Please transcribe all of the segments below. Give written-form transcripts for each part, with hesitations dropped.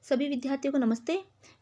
सभी विद्यार्थियों को नमस्ते।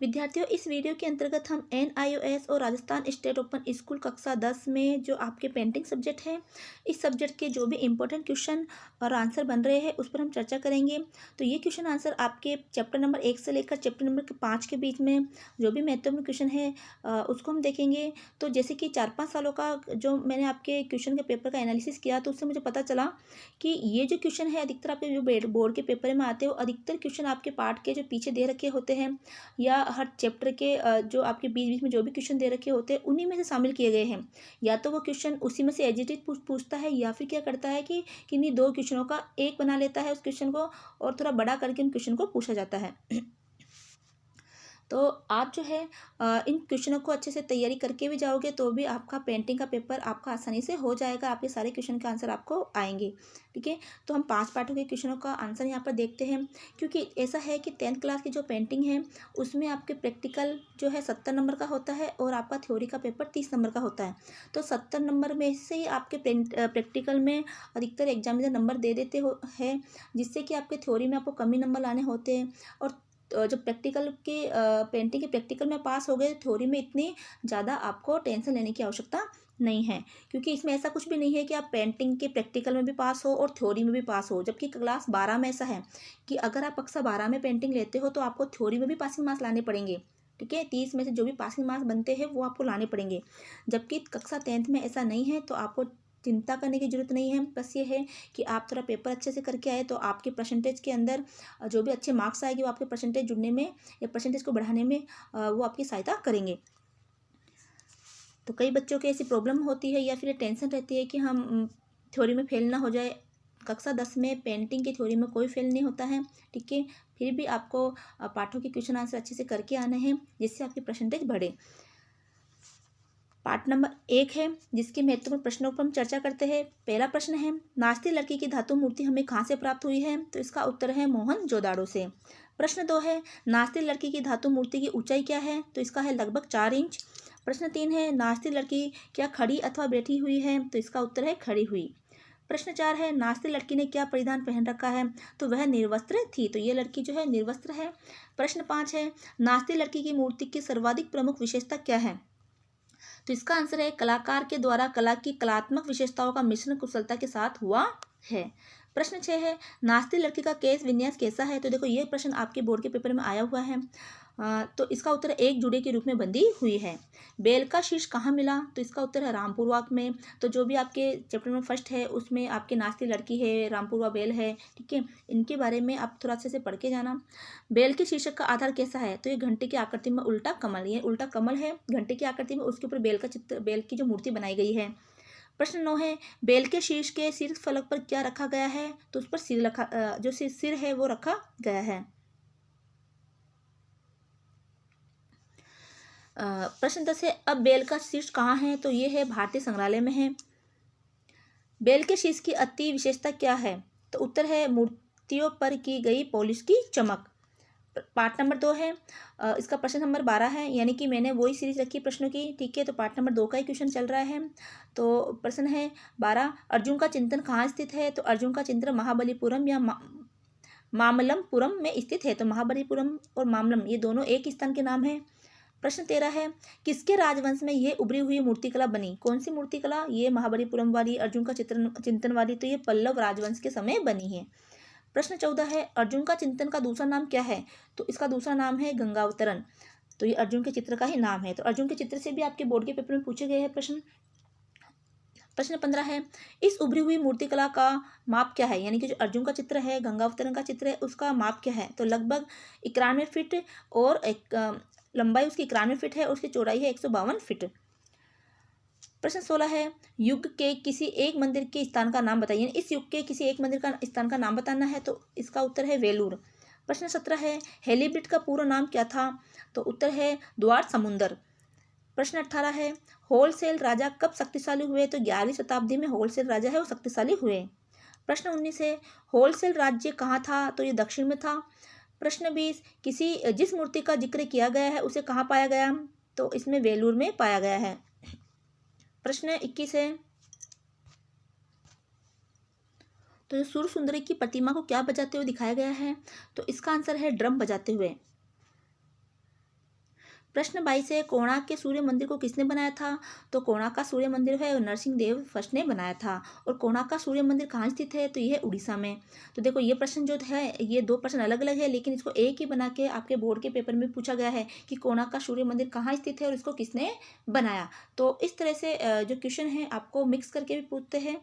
विद्यार्थियों, इस वीडियो के अंतर्गत हम NIOS और राजस्थान स्टेट ओपन स्कूल कक्षा 10 में जो आपके पेंटिंग सब्जेक्ट है, इस सब्जेक्ट के जो भी इम्पोर्टेंट क्वेश्चन और आंसर बन रहे हैं उस पर हम चर्चा करेंगे। तो ये क्वेश्चन आंसर आपके चैप्टर नंबर 1 से लेकर चैप्टर नंबर 5 के बीच में जो भी महत्वपूर्ण क्वेश्चन है उसको हम देखेंगे। तो जैसे कि 4-5 सालों का जो मैंने आपके क्वेश्चन के पेपर का एनालिसिस किया तो उससे मुझे पता चला कि ये जो क्वेश्चन है अधिकतर आपके जो बोर्ड के पेपर में आते हो, अधिकतर क्वेश्चन आपके पार्ट के जो पीछे दे रखे होते हैं या हर चैप्टर के जो आपके बीच बीच में जो भी क्वेश्चन दे रखे होते हैं उन्हीं में से शामिल किए गए हैं। या तो वो क्वेश्चन उसी में से एज इट इज पूछता है या फिर क्या करता है कि किन्हीं दो क्वेश्चनों का एक बना लेता है उस क्वेश्चन को और थोड़ा बड़ा करके उन क्वेश्चन को पूछा जाता है। तो आप जो है इन क्वेश्चनों को अच्छे से तैयारी करके भी जाओगे तो भी आपका पेंटिंग का पेपर आपका आसानी से हो जाएगा, आपके सारे क्वेश्चन का आंसर आपको आएंगे। ठीक है, तो हम 5 पार्टों के क्वेश्चनों का आंसर यहाँ पर देखते हैं। क्योंकि ऐसा है कि 10th क्लास की जो पेंटिंग है उसमें आपके प्रैक्टिकल जो है 70 नंबर का होता है और आपका थ्योरी का पेपर 30 नंबर का होता है। तो 70 नंबर में से ही आपके प्रैक्टिकल में अधिकतर एग्जामिनर नंबर दे देते हो है, जिससे कि आपके थ्योरी में आपको कम ही नंबर लाने होते हैं। और जो प्रैक्टिकल के पेंटिंग के प्रैक्टिकल में पास हो गए, थ्योरी में इतनी ज़्यादा आपको टेंशन लेने की आवश्यकता नहीं है। क्योंकि इसमें ऐसा कुछ भी नहीं है कि आप पेंटिंग के प्रैक्टिकल में भी पास हो और थ्योरी में भी पास हो। जबकि क्लास 12 में ऐसा है कि अगर आप कक्षा 12 में पेंटिंग लेते हो तो आपको थ्योरी में भी पासिंग मार्क्स लाने पड़ेंगे। ठीक है, 30 में से जो भी पासिंग मार्क्स बनते हैं वो आपको लाने पड़ेंगे। जबकि कक्षा 10th में ऐसा नहीं है, तो आपको चिंता करने की जरूरत नहीं है। बस ये है कि आप थोड़ा पेपर अच्छे से करके आए तो आपके परसेंटेज के अंदर जो भी अच्छे मार्क्स आएंगे वो आपके परसेंटेज जुड़ने में या परसेंटेज को बढ़ाने में वो आपकी सहायता करेंगे। तो कई बच्चों की ऐसी प्रॉब्लम होती है या फिर टेंशन रहती है कि हम थ्योरी में फेल ना हो जाए। कक्षा 10 में पेंटिंग की थ्योरी में कोई फेल नहीं होता है। ठीक है, फिर भी आपको पाठों के क्वेश्चन आंसर अच्छे से करके आने हैं जिससे आपकी परसेंटेज बढ़े। पार्ट नंबर 1 है जिसके महत्वपूर्ण प्रश्नों पर हम चर्चा करते हैं। पहला प्रश्न है, नाचती लड़की की धातु मूर्ति हमें कहाँ से प्राप्त हुई है? तो इसका उत्तर है मोहनजोदाड़ो से। प्रश्न 2 है, नाचती लड़की की धातु मूर्ति की ऊंचाई क्या है? तो इसका है लगभग 4 इंच। प्रश्न 3 है, नाचती लड़की क्या खड़ी अथवा बैठी हुई है? तो इसका उत्तर है खड़ी हुई। प्रश्न 4 है, नाचती लड़की ने क्या परिधान पहन रखा है? तो वह निर्वस्त्र थी, तो ये लड़की जो है निर्वस्त्र है। प्रश्न 5 है, नाचती लड़की की मूर्ति की सर्वाधिक प्रमुख विशेषता क्या है? तो इसका आंसर है कलाकार के द्वारा कला की कलात्मक विशेषताओं का मिश्रण कुशलता के साथ हुआ है। प्रश्न 6 है, नाचती लड़की का केश विन्यास कैसा है? तो देखो ये प्रश्न आपके बोर्ड के पेपर में आया हुआ है। तो इसका उत्तर एक जुड़े के रूप में बंधी हुई है। बेल का शीश कहाँ मिला? तो इसका उत्तर है रामपुर वाक में। तो जो भी आपके चैप्टर में फर्स्ट है उसमें आपकी नाचती लड़की है, रामपुर वा बेल है। ठीक है, इनके बारे में आप थोड़ा अच्छे से पढ़ के जाना। बेल के शीर्षक का आधार कैसा है? तो ये घंटे की आकृति में उल्टा कमल, ये उल्टा कमल है घंटे की आकृति में, उसके ऊपर बेल का चित्र, बेल की जो मूर्ति बनाई गई है। प्रश्न 9 है, बेल के शीर्ष के शीर्ष फलक पर क्या रखा गया है? तो उस पर सिर रखा, जो सिर है वो रखा गया है। प्रश्न 10 है, अब बेल का शीर्ष कहाँ है? तो ये है भारतीय संग्रहालय में है। बेल के शीर्ष की अति विशेषता क्या है? तो उत्तर है मूर्तियों पर की गई पॉलिश की चमक। पार्ट नंबर 2 है, इसका प्रश्न नंबर 12 है, यानी कि मैंने वही सीरीज रखी प्रश्नों की। ठीक है, तो पार्ट नंबर 2 का ही क्वेश्चन चल रहा है। तो प्रश्न है 12, अर्जुन का चिंतन कहाँ स्थित है? तो अर्जुन का चिंतन महाबलीपुरम या मामल्लपुरम में स्थित है। तो महाबलीपुरम और मामल्लम ये दोनों एक स्थान के नाम है। प्रश्न 13 है, किसके राजवंश में यह उभरी हुई मूर्तिकला बनी? कौन सी मूर्तिकला? ये महाबलीपुरम वाली, अर्जुन का चिंतन वाली, तो ये पल्लव राजवंश के समय बनी है। प्रश्न 14 है, अर्जुन का चिंतन का दूसरा नाम क्या है? तो इसका दूसरा नाम है गंगावतरण। तो ये अर्जुन के चित्र का ही नाम है। तो अर्जुन के चित्र से भी आपके बोर्ड के पेपर में पूछे गए हैं प्रश्न। प्रश्न 15 है, इस उभरी हुई मूर्तिकला का माप क्या है? यानी कि जो अर्जुन का चित्र है, गंगावतरण का चित्र है, उसका माप क्या है? तो लगभग 91 फीट और लंबाई उसकी 91 फीट है और उसकी चौड़ाई है 152 फीट। प्रश्न 16 है, युग के किसी एक मंदिर के स्थान का नाम बताइए। इस युग के किसी एक मंदिर का स्थान का नाम बताना है। तो इसका उत्तर है वेलूर। प्रश्न 17 है, हेलीब्रिड का पूरा नाम क्या था? तो उत्तर है द्वार समुंदर। प्रश्न 18 है, होलसेल राजा कब शक्तिशाली हुए? तो 11वीं शताब्दी में होलसेल राजा है वो शक्तिशाली हुए। प्रश्न 19 है, होलसेल राज्य कहाँ था? तो ये दक्षिण में था। प्रश्न 20, किसी जिस मूर्ति का जिक्र किया गया है उसे कहाँ पाया गया? तो इसमें वेलूर में पाया गया है। प्रश्न 21 है, तो सूर्य सुंदरी की प्रतिमा को क्या बजाते हुए दिखाया गया है? तो इसका आंसर है ड्रम बजाते हुए। प्रश्न 22 है, कोणार्क के सूर्य मंदिर को किसने बनाया था? तो कोणार्क का सूर्य मंदिर है नरसिंह देव फर्स्ट ने बनाया था। और कोणार्क का सूर्य मंदिर कहाँ स्थित है? तो ये है उड़ीसा में। तो देखो ये प्रश्न जो है, ये दो प्रश्न अलग अलग है, लेकिन इसको एक ही बना के आपके बोर्ड के पेपर में पूछा गया है कि कोणार्क का सूर्य मंदिर कहाँ स्थित है और इसको किसने बनाया। तो इस तरह से जो क्वेश्चन है आपको मिक्स करके भी पूछते हैं।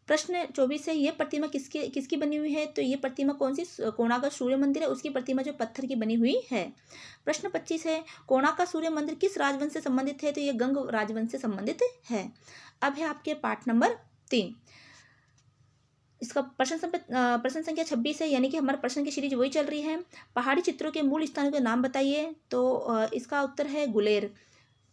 प्रश्न 24 है, ये प्रतिमा किसकी किसकी बनी हुई है? तो ये प्रतिमा कौन सी? कोणार्क का सूर्य मंदिर है, उसकी प्रतिमा जो पत्थर की बनी हुई है। प्रश्न 25 है, कोणार्क का सूर्य मंदिर किस राजवंश से संबंधित है? तो ये गंग राजवंश से संबंधित है। अब है आपके पाठ नंबर 3। इसका प्रश्न संख्या 26 है, यानी कि हमारे प्रश्न की सीरीज वही चल रही है। पहाड़ी चित्रों के मूल स्थानों के नाम बताइए। तो इसका उत्तर है गुलेर।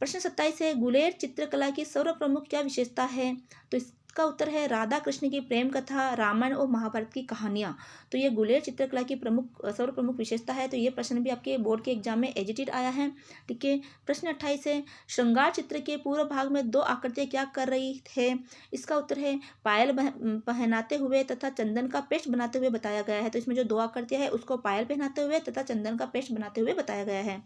प्रश्न 27 है, गुलेर चित्रकला की सर्वप्रमुख क्या विशेषता है? तो इसका उत्तर है राधा कृष्ण की प्रेम कथा, रामायण और महाभारत की कहानियाँ। तो ये गुलेर चित्रकला की सर्वप्रमुख विशेषता है। तो ये प्रश्न भी आपके बोर्ड के एग्जाम में एजिटेड आया है। ठीक है। प्रश्न 28 है, श्रृंगार चित्र के पूर्व भाग में दो आकृतियाँ क्या कर रही है? इसका उत्तर है पायल पहनाते हुए तथा चंदन का पेस्ट बनाते हुए बताया गया है। तो इसमें जो दो आकृतियाँ है उसको पायल पहनाते हुए तथा चंदन का पेस्ट बनाते हुए बताया गया है।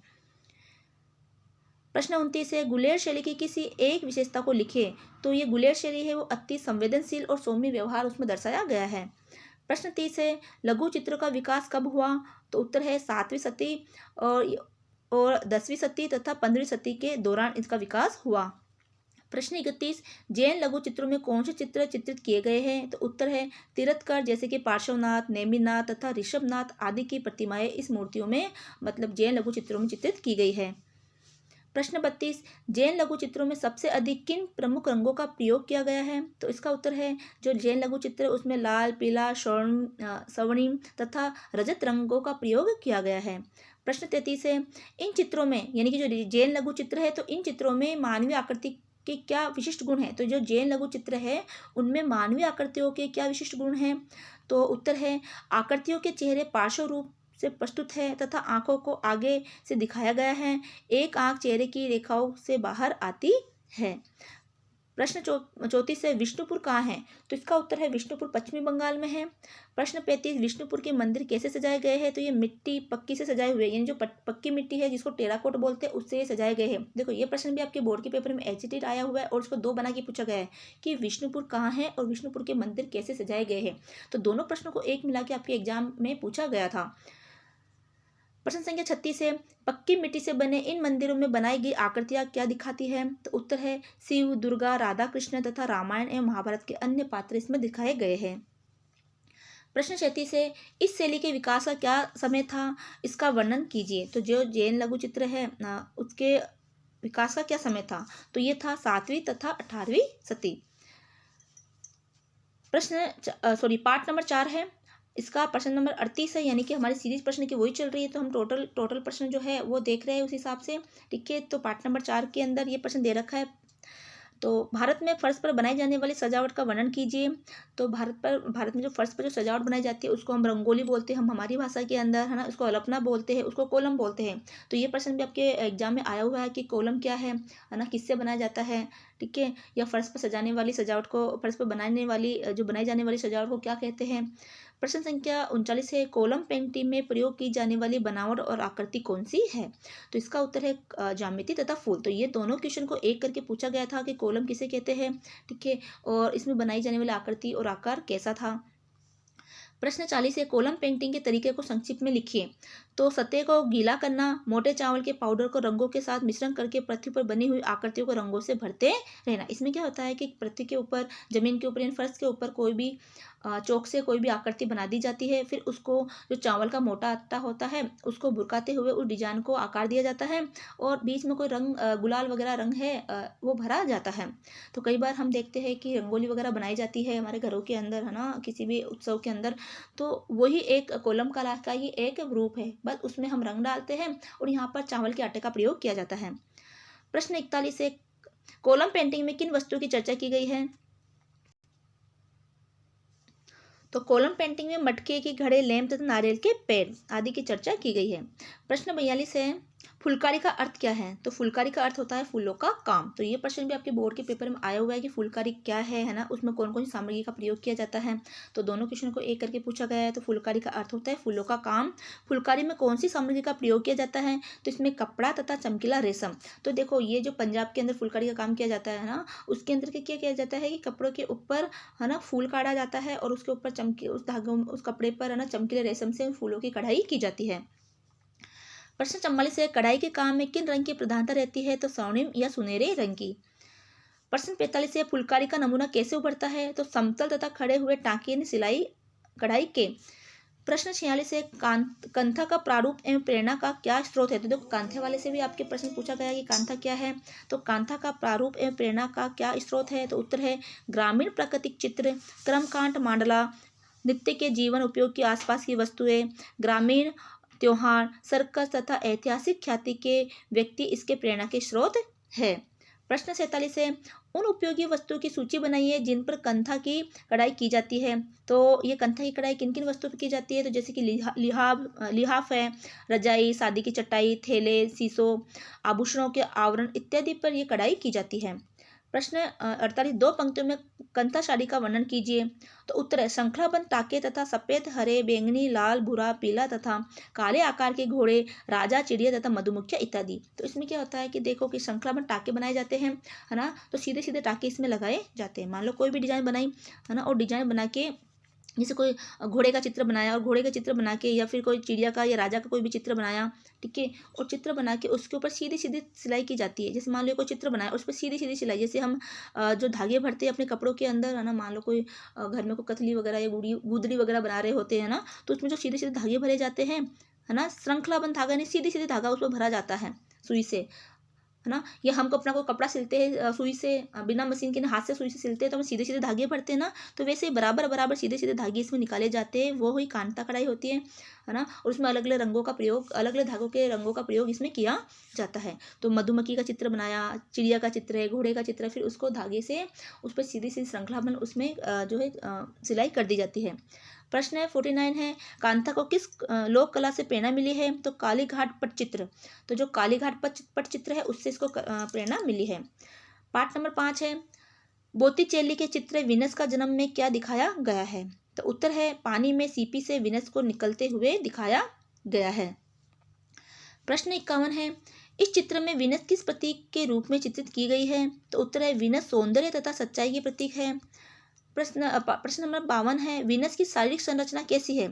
प्रश्न 29 है, गुलेर शैली की किसी एक विशेषता को लिखिए। तो ये गुलेर शैली है वो अति संवेदनशील और सौम्य व्यवहार उसमें दर्शाया गया है। प्रश्न 30 है, लघु चित्र का विकास कब हुआ? तो उत्तर है 7वीं सदी और 10वीं सदी तथा 15वीं सदी के दौरान इसका विकास हुआ। प्रश्न 31, जैन लघु चित्रों में कौन से चित्र चित्रित किए गए हैं? तो उत्तर है तीर्थकर जैसे कि पार्श्वनाथ, नेमिनाथ तथा ऋषभनाथ आदि की प्रतिमाएं इस मूर्तियों में मतलब जैन लघु चित्रों में चित्रित की गई है। प्रश्न 32, जैन लघु चित्रों में सबसे अधिक किन प्रमुख रंगों का प्रयोग किया गया है? तो इसका उत्तर है जो जैन लघु चित्र है उसमें लाल, पीला, स्वर्णिम तथा रजत रंगों का प्रयोग किया गया है। प्रश्न 33 है, इन चित्रों में यानी कि जो जैन लघु चित्र है तो इन चित्रों में मानवीय आकृति के क्या विशिष्ट गुण है? तो जो जैन लघु चित्र है उनमें मानवीय आकृतियों के क्या विशिष्ट गुण हैं? तो उत्तर है आकृतियों के चेहरे पार्श्व रूप से प्रस्तुत है तथा आंखों को आगे से दिखाया गया है। एक आंख चेहरे की रेखाओं से बाहर आती है। प्रश्न 34 है, विष्णुपुर कहाँ है? तो इसका उत्तर है विष्णुपुर पश्चिमी बंगाल में है। प्रश्न 35, विष्णुपुर के मंदिर कैसे सजाए गए हैं? तो ये मिट्टी पक्की से सजाए हुए यानी जो पक्की मिट्टी है जिसको टेराकोट बोलते हैं उससे ये सजाए गए हैं। देखो ये प्रश्न भी आपके बोर्ड के पेपर में एचटीट आया हुआ है और उसको दो बना के पूछा गया है कि विष्णुपुर कहाँ है और विष्णुपुर के मंदिर कैसे सजाए गए हैं। तो दोनों प्रश्नों को एक मिला के आपके एग्जाम में पूछा गया था। प्रश्न संख्या 36 है, पक्की मिट्टी से बने इन मंदिरों में बनाई गई आकृतियां क्या दिखाती है? तो उत्तर है शिव, दुर्गा, राधा कृष्ण तथा रामायण एवं महाभारत के अन्य पात्र इसमें दिखाए गए हैं। प्रश्न 37 है, इस शैली के विकास का क्या समय था? इसका वर्णन कीजिए। तो जो जैन लघु चित्र है उसके विकास का क्या समय था? तो ये था 7वीं तथा 18वीं सदी। पार्ट नंबर 4 है। इसका प्रश्न नंबर 38 है, यानी कि हमारी सीरीज प्रश्न की वही चल रही है तो हम टोटल प्रश्न जो है वो देख रहे हैं उस हिसाब से। ठीक है। तो पार्ट नंबर 4 के अंदर ये प्रश्न दे रखा है। तो भारत में फर्श पर बनाई जाने वाली सजावट का वर्णन कीजिए। तो भारत में जो फर्श पर जो सजावट बनाई जाती है उसको हम रंगोली बोलते हैं हम हमारी भाषा के अंदर, है ना। उसको अल्पना बोलते हैं, उसको कोलम बोलते हैं। तो ये प्रश्न भी आपके एग्जाम में आया हुआ है कि कोलम क्या है ना, किससे बनाया जाता है। ठीक है। या फर्श पर सजाने वाली सजावट को, फर्श पर बनाई जाने वाली सजावट को क्या कहते हैं। प्रश्न संख्या 39 है, कोलम पेंटिंग में प्रयोग की जाने वाली बनावट और आकृति कौन सी है? तो इसका उत्तर है ज्यामिति तथा फूल। तो ये दोनों क्वेश्चन को एक करके पूछा गया था कि कोलम किसे कहते हैं। ठीक है। और इसमें बनाई जाने वाली आकृति और आकार कैसा था। प्रश्न 40 है, कोलम पेंटिंग के तरीके को संक्षिप्त में लिखिए। तो सतह को गीला करना, मोटे चावल के पाउडर को रंगों के साथ मिश्रण करके पृथ्वी पर बनी हुई आकृतियों को रंगों से भरते रहना। इसमें क्या होता है कि पृथ्वी के ऊपर, जमीन के ऊपर, इन फर्श के ऊपर कोई भी चौक से कोई भी आकृति बना दी जाती है। फिर उसको जो चावल का मोटा आटा होता है उसको भुरकाते हुए उस डिजाइन को आकार दिया जाता है और बीच में कोई रंग गुलाल वगैरह रंग है वो भरा जाता है। तो कई बार हम देखते हैं कि रंगोली वगैरह बनाई जाती है हमारे घरों के अंदर, है ना, किसी भी उत्सव के अंदर। तो वही एक कोलम कला का ही एक रूप है, बस उसमें हम रंग डालते हैं और यहाँ पर चावल के आटे का प्रयोग किया जाता है। प्रश्न 41 से, कोलम पेंटिंग में किन वस्तुओं की चर्चा की गई है? तो कोलम पेंटिंग में मटके की घड़े, लैंप तथा नारियल के पेड़ आदि की चर्चा की गई है। प्रश्न 42 है, फुलकारी का अर्थ क्या है? तो फुलकारी का अर्थ होता है फूलों का काम। तो ये प्रश्न भी आपके बोर्ड के पेपर में आया हुआ है कि फुलकारी क्या है ना? उसमें कौन-कौन सी सामग्री का प्रयोग किया जाता है? तो दोनों क्वेश्चन को एक करके पूछा गया है। तो फुलकारी का अर्थ होता है फूलों का काम। फुलकारी में कौन सी सामग्री का प्रयोग किया जाता है? तो इसमें कपड़ा तथा चमकीला रेशम। तो देखो ये जो पंजाब के अंदर फुलकारी का काम किया जाता है ना, उसके अंदर क्या किया जाता है कि कपड़ों के ऊपर है ना फूल काढ़ा जाता है और उसके ऊपर चमकी उस धागों उस कपड़े पर है ना चमकीले रेशम से फूलों की कढ़ाई की जाती है। प्रश्न 44 है कढ़ाई के काम में किन रंग की प्रधानता रहती है? तो स्वर्णिम या सुनहरे रंग की। प्रश्न 45 है फुलकारी का नमूना कैसे उभरता है? तो समतल तथा खड़े हुए टांके यानी सिलाई कढ़ाई के। प्रश्न 46 है कंथा का प्रारूप एवं प्रेरणा का क्या स्रोत है? तो देखो कांथे वाले से भी आपके प्रश्न पूछा गया कि कांथा क्या है। तो कांथा का प्रारूप एवं प्रेरणा का क्या स्रोत है? तो उत्तर है ग्रामीण प्राकृतिक चित्र, क्रमकांट मांडला, नित्य के जीवन उपयोग की आसपास की वस्तुएं, ग्रामीण त्योहार, सर्कस तथा ऐतिहासिक ख्याति के व्यक्ति इसके प्रेरणा के स्रोत है। प्रश्न 47 है उन उपयोगी वस्तुओं की सूची बनाइए जिन पर कंथा की कढ़ाई की जाती है। तो ये कंथा की कढ़ाई किन किन वस्तुओं पर की जाती है? तो जैसे कि लिहाफ है, रजाई, शादी की चटाई, थैले, शीशों, आभूषणों के आवरण इत्यादि पर यह कढ़ाई की जाती है। प्रश्न 48 दो पंक्तियों में कंथा साड़ी का वर्णन कीजिए। तो उत्तर है श्रृंखलाबंद टाके तथा सफेद, हरे, बैंगनी, लाल, भूरा, पीला तथा काले आकार के घोड़े, राजा, चिड़िया तथा मधुमक्खियाँ इत्यादि। तो इसमें क्या होता है कि देखो कि श्रृंखलाबंद टाके बनाए जाते हैं, है ना? तो सीधे सीधे टाके इसमें लगाए जाते हैं। मान लो कोई भी डिजाइन बनाई, है ना, और डिजाइन बना के जैसे कोई घोड़े का चित्र बनाया और घोड़े का चित्र बना के या फिर कोई चिड़िया का या राजा का कोई भी चित्र बनाया, ठीक है, और चित्र बना के उसके ऊपर सीधी सीधी सिलाई की जाती है। जैसे मान लो कोई चित्र बनाया उस पर सीधी सीधी सिलाई, जैसे हम जो धागे भरते हैं अपने कपड़ों के अंदर, है ना, मान लो कोई घर में कोई कथली वगैरह या गुदड़ी वगैरह बना रहे होते हैं ना, तो उसमें जो सीधे सीधे धागे भरे जाते हैं, है ना, श्रृंखलाबंद धागा नहीं, सीधे सीधे धागा उसमें भरा जाता है सुई से, है ना। या हमको अपना कोई कपड़ा सिलते हैं सुई से, बिना मशीन के ना हाथ से सुई से सिलते हैं तो हम सीधे सीधे धागे भरते हैं ना, तो वैसे ही बराबर बराबर सीधे सीधे धागे इसमें निकाले जाते हैं, वो हुई कांता कढ़ाई होती है ना। और उसमें अलग अलग रंगों का प्रयोग, अलग अलग धागों के रंगों का प्रयोग इसमें किया जाता है। तो मधुमक्खी का चित्र बनाया, चिड़िया का चित्र है, घोड़े का चित्र है, फिर उसको धागे से उस पर सीधी सीधी श्रृंखला बन उसमें जो है सिलाई कर दी जाती है। प्रश्न है 49 है कांता को किस लोक कला से प्रेरणा मिली है? तो काली घाट पटचित्र। तो जो काली घाट पटचित्र है उससे इसको प्रेरणा मिली है। पाठ नंबर 5 है बोत्तिचेली के चित्र विनस का जन्म में क्या दिखाया गया है? तो उत्तर है पानी में सीपी से विनस को निकलते हुए दिखाया गया है। प्रश्न 51 है इस चित्र में विनस किस प्रतीक के रूप में चित्रित की गई है? तो उत्तर है विनस सौंदर्य तथा सच्चाई के प्रतीक है। प्रश्न नंबर 52 है वीनस की शारीरिक संरचना कैसी है?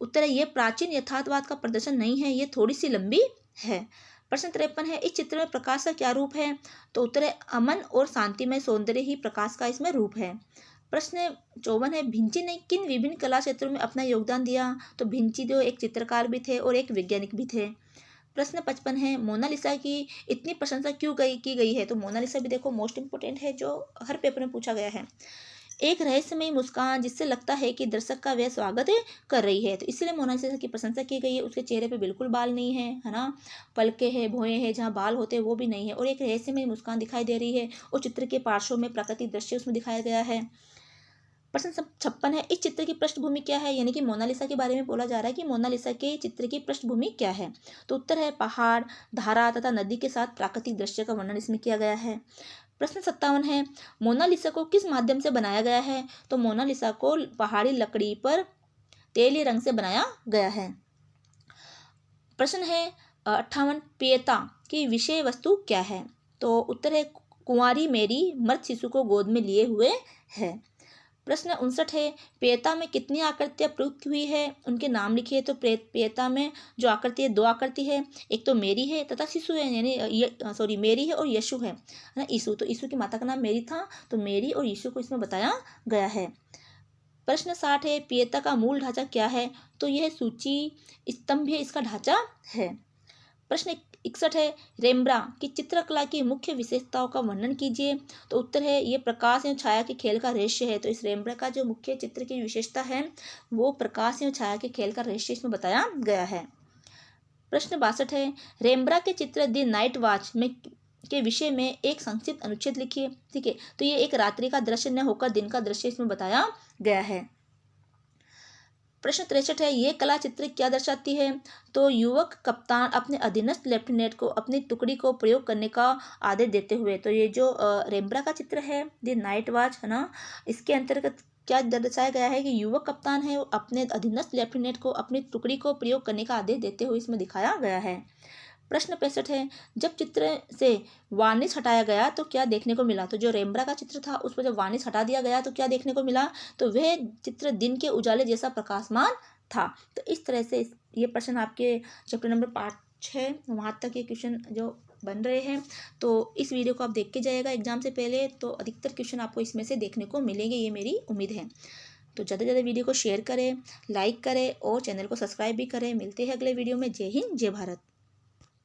उत्तर है यह प्राचीन यथार्थवाद का प्रदर्शन नहीं है, यह थोड़ी सी लंबी है। प्रश्न 53 है इस चित्र में प्रकाश का क्या रूप है? तो उत्तर है अमन और शांतिमय सौंदर्य ही प्रकाश का इसमें रूप है। प्रश्न 54 है भिंची ने किन विभिन्न कला क्षेत्रों में अपना योगदान दिया? तो भिंची जो एक चित्रकार भी थे और एक वैज्ञानिक भी थे। प्रश्न 55 है मोनालिसा की इतनी प्रशंसा क्यों की गई है? तो मोनालिसा भी देखो मोस्ट इंपोर्टेंट है, जो हर पेपर में पूछा गया है। एक रहस्यमयी मुस्कान जिससे लगता है कि दर्शक का वह स्वागत कर रही है, तो इसलिए मोनालिसा की प्रशंसा की गई है। उसके चेहरे पे बिल्कुल बाल नहीं है ना, पलके है, भौहें हैं, जहाँ बाल होते हैं वो भी नहीं है, और एक रहस्यमयी मुस्कान दिखाई दे रही है, और चित्र के पार्श्व में प्राकृतिक दृश्य उसमें दिखाया गया है। प्रश्न 56 है इस चित्र की पृष्ठभूमि क्या है? यानी कि मोनालिसा के बारे में बोला जा रहा है कि मोनालिसा के चित्र की पृष्ठभूमि क्या है? तो उत्तर है पहाड़, धारा तथा नदी के साथ प्राकृतिक दृश्य का वर्णन इसमें किया गया है। प्रश्न 57 है मोनालिसा को किस माध्यम से बनाया गया है? तो मोनालिसा को पहाड़ी लकड़ी पर तेली रंग से बनाया गया है। प्रश्न है 58 पेयता की विषय वस्तु क्या है? तो उत्तर है कुंवारी मेरी मृत शिशु को गोद में लिए हुए है। प्रश्न 59 है पेयता में कितनी आकृतियां प्रयुक्त हुई है? उनके नाम लिखिए। तो पेयता में जो आकृति है दो आकृति है, एक तो मेरी है तथा शिशु है, यानी मेरी है और यशु है ना, यीशु। तो यीशु की माता का नाम मेरी था, तो मेरी और यीशु को इसमें बताया गया है। प्रश्न 60 है पेयता का मूल ढांचा क्या है? तो यह सूची स्तंभ इसका ढांचा है। प्रश्न 61 है रेम्ब्रांड की चित्रकला की मुख्य विशेषताओं का वर्णन कीजिए। तो उत्तर है ये प्रकाश एवं छाया के खेल का रहस्य है। तो इस रेम्ब्रांड का जो मुख्य चित्र की विशेषता है वो प्रकाश एवं छाया के खेल का रहस्य इसमें बताया गया है। प्रश्न 62 है रेम्ब्रांड के चित्र द नाइट वॉच में के विषय में एक संक्षिप्त अनुच्छेद लिखिए। ठीक है, तो ये एक रात्रि का दृश्य न होकर दिन का दृश्य इसमें बताया गया है। प्रश्न 63 है, ये कला चित्र क्या दर्शाती है? तो युवक कप्तान अपने अधीनस्थ लेफ्टिनेंट को अपनी टुकड़ी को प्रयोग करने का आदेश देते हुए, तो ये जो रेम्ब्रा का चित्र है द नाइट वॉच है ना, इसके अंतर्गत क्या दर्शाया गया है कि युवक कप्तान है वो अपने अधीनस्थ लेफ्टिनेंट को अपनी टुकड़ी को प्रयोग करने का आदेश देते हुए इसमें दिखाया गया है। प्रश्न 65 है, जब चित्र से वार्निश हटाया गया तो क्या देखने को मिला? तो जो रेम्ब्रा का चित्र था उस पर जब वार्निश हटा दिया गया तो क्या देखने को मिला? तो वह चित्र दिन के उजाले जैसा प्रकाशमान था। तो इस तरह से ये प्रश्न आपके चैप्टर नंबर 5 6 वहाँ तक ये क्वेश्चन जो बन रहे हैं। तो इस वीडियो को आप देख के जाइएगा एग्जाम से पहले, तो अधिकतर क्वेश्चन आपको इसमें से देखने को मिलेंगे, ये मेरी उम्मीद है। तो ज़्यादा से ज़्यादा वीडियो को शेयर करें, लाइक करें और चैनल को सब्सक्राइब भी करें। मिलते हैं अगले वीडियो में। जय हिंद, जय भारत।